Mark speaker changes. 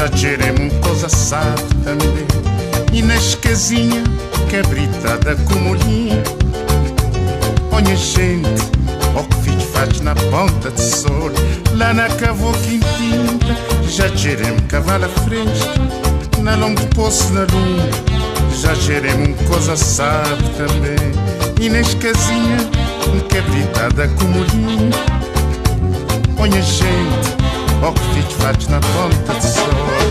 Speaker 1: já tiremos coisa sabe também. E nas casinhas cabritada com molhinho, olha gente, o que fiz faz na ponta de sol. Lá na cavô quintinta, já tiremos cavalo fresco. Na longo poço na lua, já tiremos coisa sabe também. E nas casinhas cabritada com molhinho, olha gente, o que fiz faz na ponta de sol.